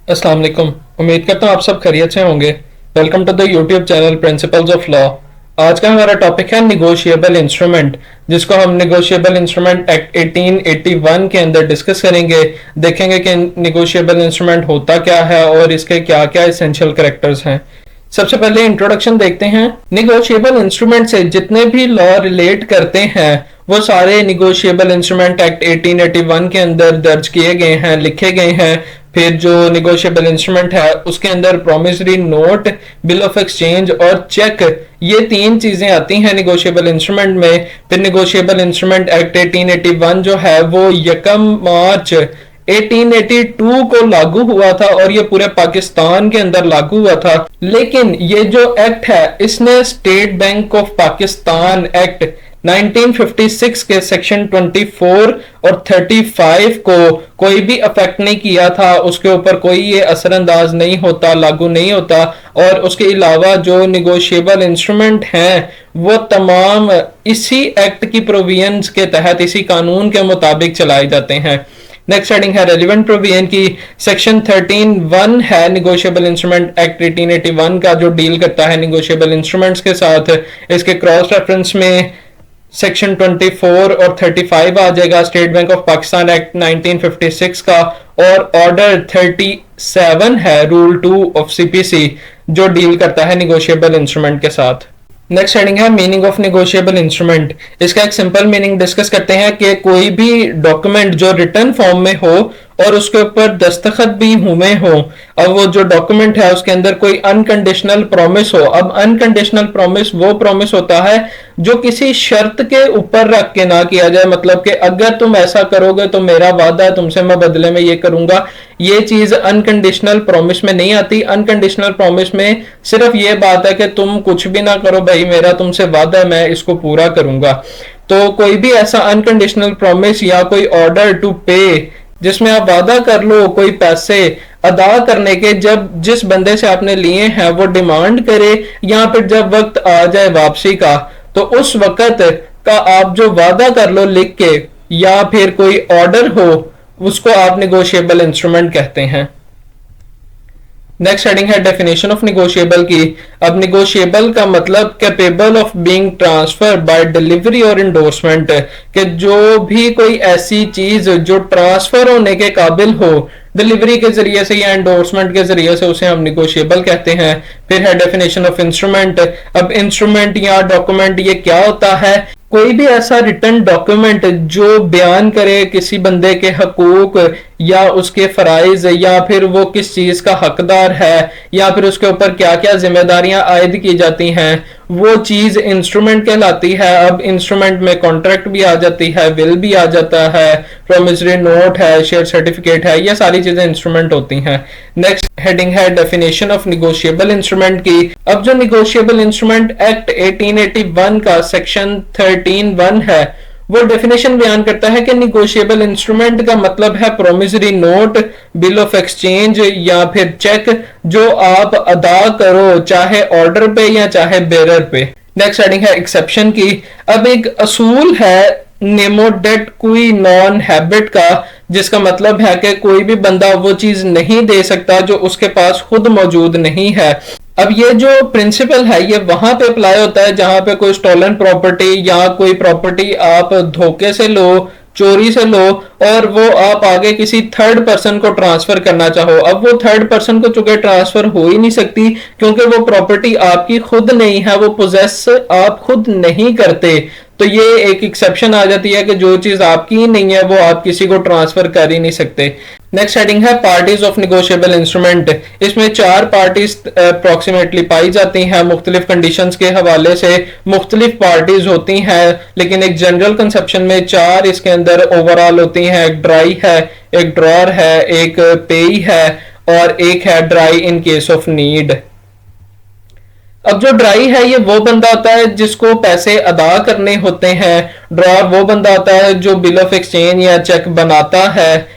अस्सलाम वालेकुम। उम्मीद करता हूँ आप सब खैरियत से होंगे। Welcome to the YouTube channel principles of law. आज का हमारा टॉपिक है निगोशिएबल इंस्ट्रूमेंट, जिसको हम निगोशिएबल इंस्ट्रूमेंट एक्ट 1881 के अंदर डिस्कस करेंगे। देखेंगे कि निगोशिएबल इंस्ट्रूमेंट होता क्या है और इसके क्या क्या एसेंशियल कैरेक्टर्स हैं। सबसे पहले इंट्रोडक्शन देखते हैं। निगोशिएबल इंस्ट्रूमेंट से जितने भी लॉ रिलेट करते हैं वो सारे निगोशिएबल इंस्ट्रूमेंट एक्ट 1881 के अंदर दर्ज किए गए हैं, लिखे गए हैं। फिर जो निगोशिएबल इंस्ट्रूमेंट है उसके अंदर promissory note, bill of exchange और चेक, ये तीन चीजें आती हैं निगोशिएबल इंस्ट्रूमेंट में। फिर निगोशिएबल इंस्ट्रूमेंट एक्ट 1881 जो है वो 1 मार्च 1882 को लागू हुआ था और ये पूरे पाकिस्तान के अंदर लागू हुआ था। लेकिन ये जो एक्ट है इसने state bank of Pakistan act 1956 के सेक्शन 24 और 35 को कोई भी अफेक्ट नहीं किया था, उसके ऊपर कोई ये असरअंदाज नहीं होता, लागू नहीं होता। और उसके अलावा जो निगोशिएबल इंस्ट्रूमेंट हैं वो तमाम इसी एक्ट की प्रोविजंस के तहत, इसी कानून के मुताबिक चलाए जाते हैं। नेक्स्ट हेडिंग है रेलिवेंट प्रोविजन की। सेक्शन 13(1) है निगोशिएबल इंस्ट्रूमेंट एक्ट 1881 का, जो डील करता है निगोशिएबल इंस्ट्रूमेंट्स के साथ। इसके क्रॉस रेफरेंस में सेक्शन 24 और 35 आ जाएगा state bank of Pakistan act 1956 का, और ऑर्डर 37 है रूल 2 ऑफ सीपीसी, जो डील करता है निगोशिएबल इंस्ट्रूमेंट के साथ। नेक्स्ट हेडिंग है मीनिंग ऑफ निगोशिएबल इंस्ट्रूमेंट। इसका एक सिंपल मीनिंग डिस्कस करते हैं कि कोई भी डॉक्यूमेंट जो रिटर्न फॉर्म में हो और उसके ऊपर दस्तखत भी हुए हो। अब वो जो डॉक्यूमेंट है उसके अंदर कोई अनकंडीशनल प्रॉमिस हो। अब अनकंडीशनल प्रॉमिस वो प्रॉमिस होता है जो किसी शर्त के ऊपर रख के ना किया जाए, मतलब कि अगर तुम ऐसा करोगे तो मेरा वादा है तुमसे मैं बदले में ये करूंगा। ये चीज अनकंडीशनल प्रॉमिस में नहीं आती। अनकंडीशनल प्रॉमिस में सिर्फ ये बात है कि तुम कुछ भी ना करो भाई, मेरा तुमसे वादा है मैं इसको पूरा करूंगा। तो कोई भी ऐसा अनकंडीशनल प्रॉमिस या कोई ऑर्डर टू पे जिसमें आप वादा कर लो कोई पैसे अदा करने के, जब जिस बंदे से आपने लिए हैं वो डिमांड करे, या फिर जब वक्त आ जाए वापसी का, तो उस वक्त का आप जो वादा कर लो लिख के, या फिर कोई ऑर्डर हो, उसको आप निगोशिएबल इंस्ट्रूमेंट कहते हैं। नेक्स्ट हेडिंग है डेफिनेशन ऑफ निगोशिएबल की। अब निगोशिएबल का मतलब capable of being transfer by delivery और इंडोर्समेंट, कि जो भी कोई ऐसी चीज जो ट्रांसफर होने के काबिल हो डिलीवरी के जरिए से या एंडोर्समेंट के जरिए से, उसे हम निगोशिएबल कहते हैं। फिर है डेफिनेशन ऑफ इंस्ट्रूमेंट। अब इंस्ट्रूमेंट या डॉक्यूमेंट ये क्या होता है? कोई भी ऐसा रिटर्न डॉक्यूमेंट जो बयान करे किसी बंदे के हकूक या उसके फराइज, या फिर वो किस चीज का हकदार है, या फिर उसके ऊपर क्या क्या जिम्मेदारियां आयद की जाती हैं, वो चीज इंस्ट्रूमेंट कहलाती है। अब इंस्ट्रूमेंट में कॉन्ट्रैक्ट भी आ जाती है, विल भी आ जाता है, प्रोमिसरी नोट है, शेयर सर्टिफिकेट है, ये सारी चीजें इंस्ट्रूमेंट होती हैं। नेक्स्ट हेडिंग है डेफिनेशन ऑफ निगोशिएबल इंस्ट्रूमेंट की। अब जो निगोशिएबल इंस्ट्रूमेंट एक्ट 1881 का सेक्शन 13(1) है वो डेफिनेशन बयान करता है कि निगोशिएबल इंस्ट्रूमेंट का मतलब है promissory note, bill of exchange या फिर चेक, जो आप अदा करो चाहे ऑर्डर पे या चाहे बेरर पे। नेक्स्ट हेडिंग है एक्सेप्शन की। अब एक असूल है नेमो डेट क्वी नॉन हैबिट का, जिसका मतलब है कि कोई भी बंदा वो चीज नहीं दे सकता जो उसके पास खुद मौजूद नहीं है। अब ये जो प्रिंसिपल है ये वहां पे अप्लाई होता है जहां पे कोई स्टोलन प्रॉपर्टी या कोई प्रॉपर्टी आप धोखे से लो, चोरी से लो, और वो आप आगे किसी थर्ड पर्सन को ट्रांसफर करना चाहो। अब वो थर्ड पर्सन को चूंकि ट्रांसफर हो ही नहीं सकती क्योंकि वो प्रॉपर्टी आपकी खुद नहीं है, वो पोजेस आप खुद नहीं करते। तो ये एक एक्सेप्शन आ जाती है कि जो चीज आपकी नहीं है वो आप किसी को ट्रांसफर कर ही नहीं सकते। नेक्स्ट हेडिंग है पार्टीज ऑफ निगोशिएबल इंस्ट्रूमेंट। इसमें 4 पार्टीज अप्रोक्सीमेटली पाई जाती हैं। मुख्तलिफ कंडीशंस के हवाले से मुख्तलिफ पार्टीज होती हैं, लेकिन एक जनरल कंसेप्शन में 4 इसके अंदर ओवरऑल होती हैं। एक ड्राई है, एक ड्रॉर है, एक पेई है, और एक है dry in case of need. अब जो ड्राई है ये वो बंदा होता है जिसको पैसे अदा करने होते हैं। ड्रॉर वो बंदा होता है जो बिल ऑफ एक्सचेंज या चेक बनाता है।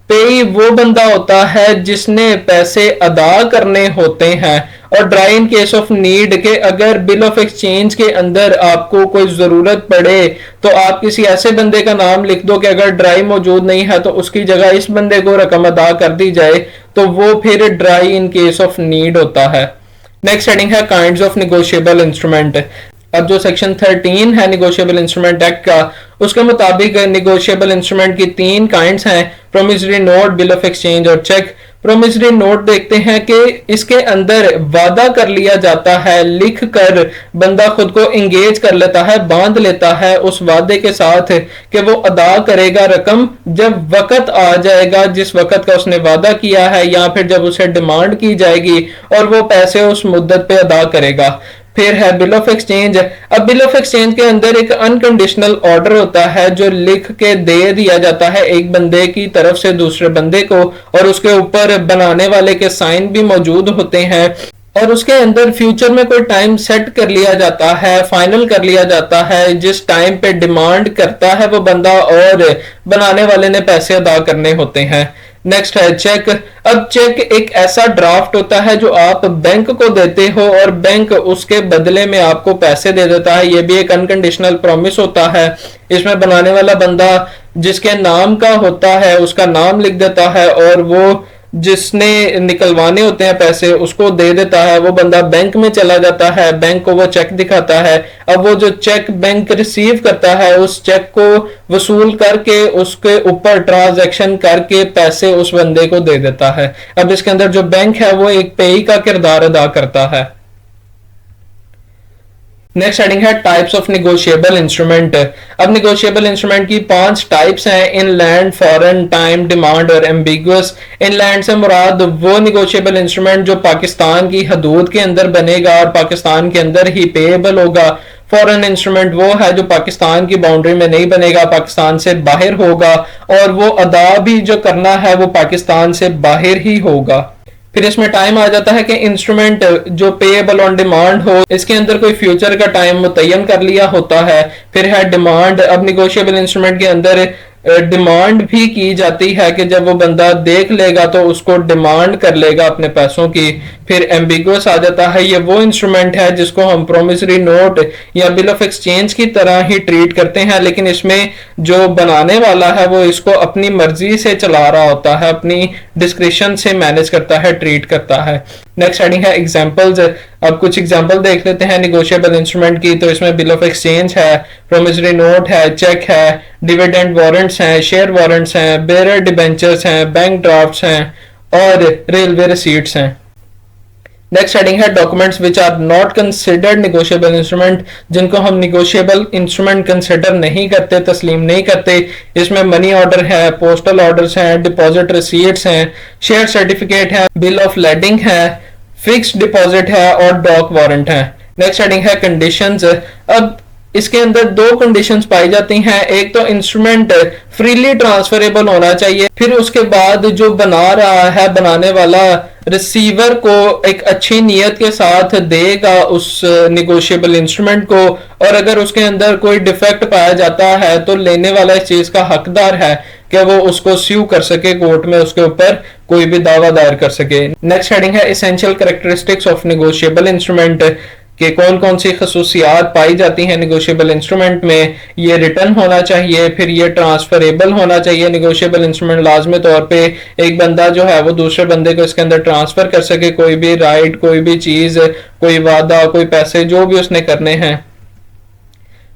पेई वो बंदा होता है जिसने पैसे अदा करने होते हैं। और dry in case of need के अगर बिल ऑफ एक्सचेंज के अंदर आपको कोई जरूरत पड़े तो आप किसी ऐसे बंदे का नाम लिख दो कि अगर ड्राई मौजूद नहीं है तो उसकी जगह इस बंदे को रकम अदा कर दी जाए, तो वो फिर dry in case of need होता है। नेक्स्ट हेडिंग है काइंड्स ऑफ निगोशिएबल इंस्ट्रूमेंट। अब जो सेक्शन 13 है निगोशिएबल इंस्ट्रूमेंट एक्ट का, उसके मुताबिक निगोशिएबल इंस्ट्रूमेंट की 3 काइंड्स हैं, promissory note, bill of exchange और चेक। प्रोमिसरी नोट देखते हैं कि इसके अंदर वादा कर लिया जाता है, लिख कर बंदा खुद को इंगेज कर लेता है, बांध लेता है उस वादे के साथ कि वो अदा करेगा रकम जब वक्त आ जाएगा जिस वक्त का उसने वादा किया है, या फिर जब उसे डिमांड की जाएगी और वो पैसे उस मुद्दत पे अदा करेगा। फिर है बिल ऑफ एक्सचेंज। अब बिल ऑफ एक्सचेंज के अंदर एक अनकंडीशनल ऑर्डर होता है जो लिख के दे दिया जाता है एक बंदे की तरफ से दूसरे बंदे को, और उसके ऊपर बनाने वाले के साइन भी मौजूद होते हैं, और उसके अंदर फ्यूचर में कोई टाइम सेट कर लिया जाता है, फाइनल कर लिया जाता है जिस टाइम पे डिमांड करता है वो बंदा और बनाने वाले ने पैसे अदा करने होते हैं। नेक्स्ट है चेक। अब चेक एक ऐसा ड्राफ्ट होता है जो आप बैंक को देते हो और बैंक उसके बदले में आपको पैसे दे देता है। ये भी एक अनकंडीशनल प्रॉमिस होता है। इसमें बनाने वाला बंदा जिसके नाम का होता है उसका नाम लिख देता है और वो जिसने निकलवाने होते हैं पैसे उसको दे देता है। वो बंदा बैंक में चला जाता है, बैंक को वो चेक दिखाता है। अब वो जो चेक बैंक रिसीव करता है उस चेक को वसूल करके उसके ऊपर ट्रांजैक्शन करके पैसे उस बंदे को दे देता है। अब इसके अंदर जो बैंक है वो एक पेई का किरदार अदा करता है। नेक्स्ट हेडिंग है टाइप्स ऑफ निगोशिएबल इंस्ट्रूमेंट। अब निगोशिएबल इंस्ट्रूमेंट की 5 टाइप्स हैं, इनलैंड, फॉरेन, टाइम, डिमांड और एम्बिगुअस। इनलैंड से मुराद वो निगोशिएबल इंस्ट्रूमेंट जो पाकिस्तान की हदूद के अंदर बनेगा और पाकिस्तान के अंदर ही पेएबल होगा। फॉरेन इंस्ट्रूमेंट वो है जो पाकिस्तान की बाउंड्री में नहीं बनेगा, पाकिस्तान से बाहर होगा और वो अदा भी जो करना है वो पाकिस्तान से बाहर ही होगा। फिर इसमें टाइम आ जाता है कि इंस्ट्रूमेंट जो पेएबल ऑन डिमांड हो, इसके अंदर कोई फ्यूचर का टाइम मुतय्यन कर लिया होता है। फिर है डिमांड। अब निगोशिएबल इंस्ट्रूमेंट के अंदर डिमांड भी की जाती है कि जब वो बंदा देख लेगा तो उसको डिमांड कर लेगा अपने पैसों की। फिर एम्बिगुअस आ जाता है। ये वो इंस्ट्रूमेंट है जिसको हम प्रोमिसरी नोट या बिल ऑफ एक्सचेंज की तरह ही ट्रीट करते हैं, लेकिन इसमें जो बनाने वाला है वो इसको अपनी मर्जी से चला रहा होता है, अपनी डिस्क्रिप्शन से मैनेज करता है, ट्रीट करता है। नेक्स्ट हेडिंग है एग्जांपल्स। अब कुछ एग्जांपल देख लेते हैं निगोशिएबल इंस्ट्रूमेंट की। तो इसमें बिल ऑफ एक्सचेंज है, प्रोमिसरी नोट है, चेक है, डिविडेंड वारंट्स हैं, शेयर वारंट्स हैं, बेयरर डिबेंचर्स हैं, बैंक ड्राफ्ट्स हैं और रेलवे रिसीट्स हैं। नेक्स्ट हेडिंग है documents which are not considered negotiable instrument, जिनको हम निगोशिएबल इंस्ट्रूमेंट कंसिडर नहीं करते, तस्लीम नहीं करते। इसमें मनी ऑर्डर है, पोस्टल ऑर्डर्स हैं, डिपॉजिट रिसीट्स हैं, शेयर सर्टिफिकेट है, बिल ऑफ लेडिंग है, फिक्स्ड डिपॉजिट है और डॉक वारंट है। नेक्स्ट हेडिंग है कंडीशंस। अब इसके अंदर 2 कंडीशंस पाई जाती हैं। एक तो इंस्ट्रूमेंट फ्रीली ट्रांसफरेबल होना चाहिए, फिर उसके बाद जो बना रहा है बनाने वाला रिसीवर को एक अच्छी नीयत के साथ देगा उस निगोशिएबल इंस्ट्रूमेंट को, और अगर उसके अंदर कोई डिफेक्ट पाया जाता है तो लेने वाला इस चीज का हकदार है कि वो उसको स्यू कर सके, कोर्ट में उसके ऊपर कोई भी दावा दायर कर सके। नेक्स्ट हेडिंग है essential characteristics of negotiable instrument, कि कौन कौन सी खसूसियात पाई जाती हैं निगोशिएबल इंस्ट्रूमेंट में। ये रिटर्न होना चाहिए, फिर ये ट्रांसफरेबल होना चाहिए। निगोशिएबल इंस्ट्रूमेंट लाजमी तौर पे एक बंदा जो है वो दूसरे बंदे को इसके अंदर ट्रांसफर कर सके, कोई भी राइट, कोई भी चीज, कोई वादा, कोई पैसे, जो भी उसने करने हैं।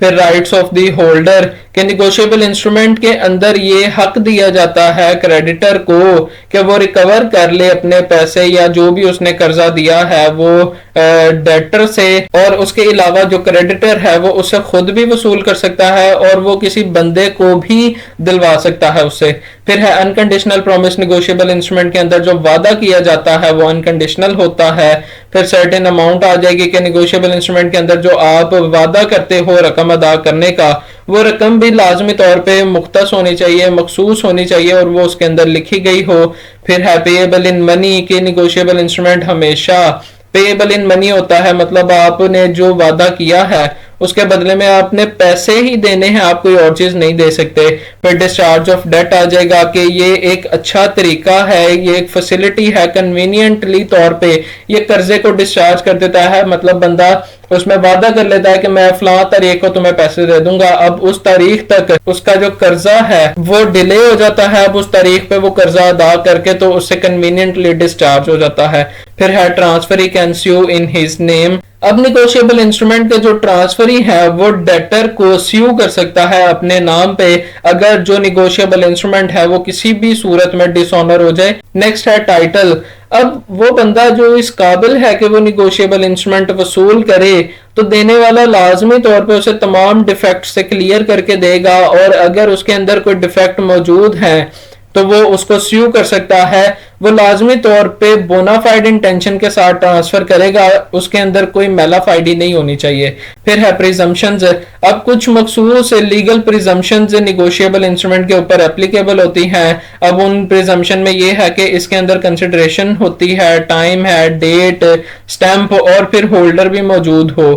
फिर राइट्स ऑफ द होल्डर, के निगोशिएबल इंस्ट्रूमेंट के अंदर ये हक दिया जाता है क्रेडिटर को कि वो रिकवर कर ले अपने पैसे या जो भी उसने कर्जा दिया है वो डेटर से, और उसके अलावा जो क्रेडिटर है वो उससे खुद भी वसूल कर सकता है और वो किसी बंदे को भी दिलवा सकता है उससे। फिर है अनकंडीशनल प्रॉमिस। निगोशिएबल इंस्ट्रूमेंट के अंदर जो वादा किया जाता है वो अनकंडीशनल होता है। फिर सर्टेन अमाउंट आ जाएगी कि निगोशिएबल इंस्ट्रूमेंट के अंदर जो आप वादा करते हो रकम अदा करने का, वो रकम भी लाजमी तौर पे मुख्तस होनी चाहिए, मखसूस होनी चाहिए और वो उसके अंदर लिखी गई हो। फिर है पेएबल इन मनी, के निगोशिएबल इंस्ट्रूमेंट हमेशा पेएबल इन मनी होता है, मतलब आपने जो वादा किया है उसके बदले में आपने पैसे ही देने हैं, आप कोई और चीज नहीं दे सकते। फिर डिस्चार्ज ऑफ डेट आ जाएगा कि ये एक अच्छा तरीका है, ये एक फैसिलिटी है, कन्वीनियंटली तौर पे ये कर्जे को डिस्चार्ज कर देता है। मतलब बंदा उसमें वादा कर लेता है कि मैं फलां तारीख को तुम्हें पैसे दे दूंगा, अब उस तारीख तक उसका जो कर्जा है वो डिले हो जाता है, अब उस तारीख पे वो कर्जा अदा करके तो उससे कन्वीनियंटली डिस्चार्ज हो जाता है। फिर है transferee can sue in his name. अब निगोशिएबल इंस्ट्रूमेंट के जो ट्रांसफरी है वो डेटर को स्यू कर सकता है अपने नाम पे, अगर जो निगोशिएबल इंस्ट्रूमेंट है वो किसी भी सूरत में डिसऑनर हो जाए। नेक्स्ट है टाइटल। अब वो बंदा जो इस काबिल है कि वो निगोशिएबल इंस्ट्रूमेंट वसूल करे तो देने वाला लाजमी तौर पे उसे तमाम डिफेक्ट से क्लियर करके देगा, और अगर उसके अंदर कोई डिफेक्ट मौजूद है तो वो उसको स्यू कर सकता है। वो लाजमी तौर पे बोनाफाइड इंटेंशन के साथ ट्रांसफर करेगा, उसके अंदर कोई मेलाफाइडी नहीं होनी चाहिए। फिर है प्रिजम्पशंस। अब कुछ मखसूस लीगल प्रिजम्पशंस निगोशिएबल इंस्ट्रूमेंट के ऊपर एप्लीकेबल होती हैं। अब उन प्रिजम्पशन में ये है कि इसके अंदर कंसिडरेशन होती है, टाइम है, डेट, स्टैंप और फिर होल्डर भी मौजूद हो।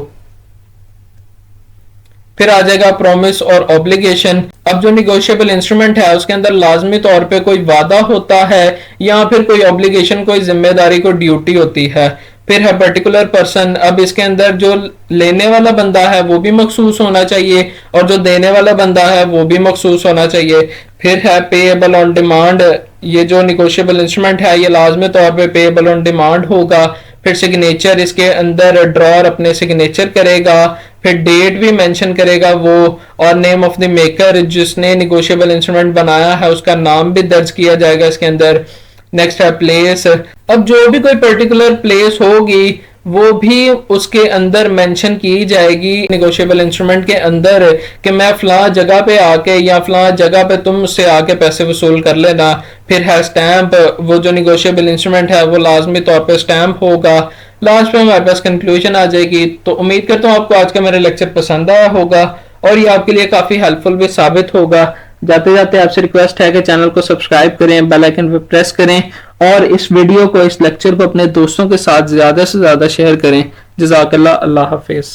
फिर आ जाएगा प्रॉमिस और ऑब्लिगेशन। अब जो निगोशिएबल इंस्ट्रूमेंट है उसके अंदर लाजमी तौर पे कोई वादा होता है या फिर कोई ऑब्लिगेशन, कोई जिम्मेदारी, कोई ड्यूटी होती है। फिर है पर्टिकुलर पर्सन। अब इसके अंदर जो लेने वाला बंदा है वो भी मखसूस होना चाहिए और जो देने वाला बंदा है वो भी मखसूस होना चाहिए। फिर है पेएबल ऑन डिमांड। ये जो निगोशिएबल इंस्ट्रूमेंट है ये लाजमी तौर पे पेएबल ऑन डिमांड होगा। फिर सिग्नेचर, इसके अंदर ड्रॉअर अपने सिग्नेचर करेगा। फिर डेट भी मेंशन करेगा वो, और नेम ऑफ द मेकर, जिसने निगोशिएबल इंस्ट्रूमेंट बनाया है उसका नाम भी दर्ज किया जाएगा इसके अंदर। नेक्स्ट है प्लेस। अब जो भी कोई पर्टिकुलर प्लेस होगी वो भी उसके अंदर मेंशन की जाएगी निगोशिएबल इंस्ट्रूमेंट के अंदर कि मैं फलां जगह पे आके या फलां जगह पे तुम उससे आके पैसे वसूल कर लेना। फिर है स्टैंप। वो जो निगोशिएबल इंस्ट्रूमेंट है वो लाजमी तौर पे स्टैंप होगा। लास्ट में हमारे पास कंक्लूजन आ जाएगी। तो उम्मीद करता हूँ आपको आज का मेरा लेक्चर पसंद आया होगा और ये आपके लिए काफी हेल्पफुल भी साबित होगा। जाते जाते आपसे रिक्वेस्ट है कि चैनल को सब्सक्राइब करें, बेल आइकन पे प्रेस करें और इस वीडियो को, इस लेक्चर को अपने दोस्तों के साथ ज्यादा से ज्यादा शेयर करें। जज़ाकल्लाह। अल्लाह हाफिज।